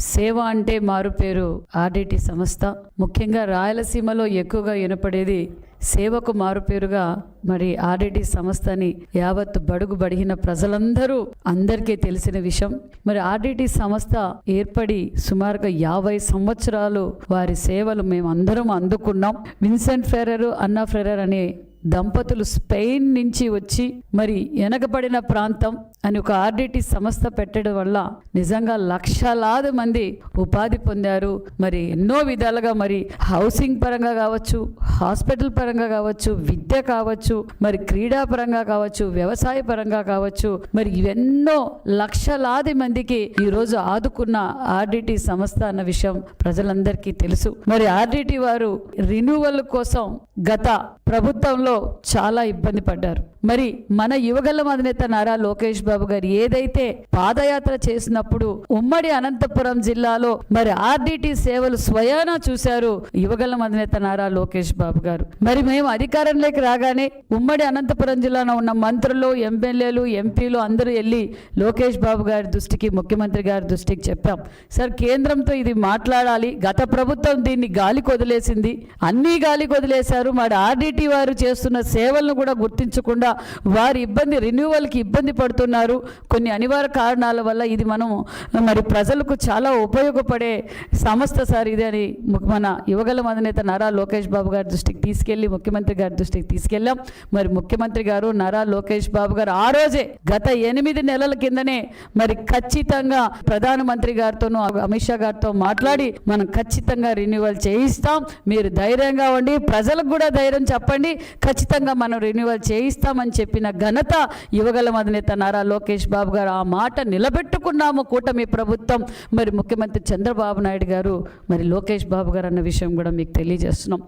సేవ అంటే మారు పేరు ఆర్డిటి సంస్థ. ముఖ్యంగా రాయలసీమలో ఎక్కువగా వినపడేది సేవకు మారుపేరుగా మరి ఆర్డిటి సంస్థని యావత్ బడుగు బడిగిన ప్రజలందరూ అందరికీ తెలిసిన విషయం. మరి ఆర్డిటి సంస్థ ఏర్పడి సుమారుగా 50 సంవత్సరాలు వారి సేవలు మేము అందరం అందుకున్నాం. విన్సెంట్ ఫెర్రర్, అన్నా ఫెర్రర్ అనే దంపతులు స్పెయిన్ నుంచి వచ్చి మరి వెనకబడిన ప్రాంతం అని ఒక ఆర్డిటి సంస్థ పెట్టడం వల్ల నిజంగా లక్షలాది మంది ఉపాధి పొందారు. మరి ఎన్నో విధాలుగా మరి హౌసింగ్ పరంగా కావచ్చు, హాస్పిటల్ పరంగా కావచ్చు, విద్య కావచ్చు, మరి క్రీడా పరంగా కావచ్చు, వ్యవసాయ పరంగా కావచ్చు, మరి ఇవెన్నో లక్షలాది మందికి ఈరోజు ఆదుకున్న ఆర్డిటి సంస్థ అన్న విషయం ప్రజలందరికీ తెలుసు. మరి ఆర్డిటి వారు రిన్యూవల్ కోసం గత ప్రభుత్వంలో చాలా ఇబ్బంది పడ్డారు. మరి మన యువగళం అధినేత నారా లోకేష్ బాబు గారు ఏదైతే పాదయాత్ర చేసినప్పుడు ఉమ్మడి అనంతపురం జిల్లాలో మరి ఆర్డిటి సేవలు స్వయానా చూశారు యువగళం అధినేత నారా లోకేష్ బాబు గారు. మరి మేము అధికారంలోకి రాగానే ఉమ్మడి అనంతపురం జిల్లాలో ఉన్న మంత్రులు, ఎమ్మెల్యేలు, ఎంపీలు అందరూ వెళ్ళి లోకేష్ బాబు గారి దృష్టికి, ముఖ్యమంత్రి గారి దృష్టికి చెప్పాం. సార్, కేంద్రంతో ఇది మాట్లాడాలి. గత ప్రభుత్వం దీన్ని గాలికి వదిలేసింది, అన్నీ గాలికి వదిలేశారు. మరి ఆర్డిటి వారు చేస్తున్న సేవలను కూడా గుర్తించకుండా వారి రిన్యూవల్కి ఇబ్బంది పడుతున్నారు. కొన్ని అనివార్య కారణాల వల్ల ఇది మనం మరి ప్రజలకు చాలా ఉపయోగపడే సంస్థ సార్ ఇది అని మన యువగళం అధినేత నారా లోకేష్ బాబు గారి దృష్టికి తీసుకెళ్ళి ముఖ్యమంత్రి గారి దృష్టికి తీసుకెళ్ళాం. మరి ముఖ్యమంత్రి గారు నారా లోకేష్ బాబు గారు ఆ రోజే గత 8 నెలల కిందనే మరి ఖచ్చితంగా ప్రధానమంత్రి గారితోనూ అమిత్ షా గారితో మాట్లాడి మనం ఖచ్చితంగా రిన్యూవల్ చేయిస్తాం, మీరు ధైర్యంగా ఉండి ప్రజలకు కూడా ధైర్యం చెప్పండి, ఖచ్చితంగా మనం రిన్యూవల్ చేయిస్తామని చెప్పిన ఘనత యువగళం అధినేత నారా లోకేష్ బాబు గారు. ఆ మాట నిలబెట్టుకున్నాము కూటమి ప్రభుత్వం, మరి ముఖ్యమంత్రి చంద్రబాబు నాయుడు గారు, మరి లోకేష్ బాబు గారు అన్న విషయం కూడా మీకు తెలియజేస్తున్నాం.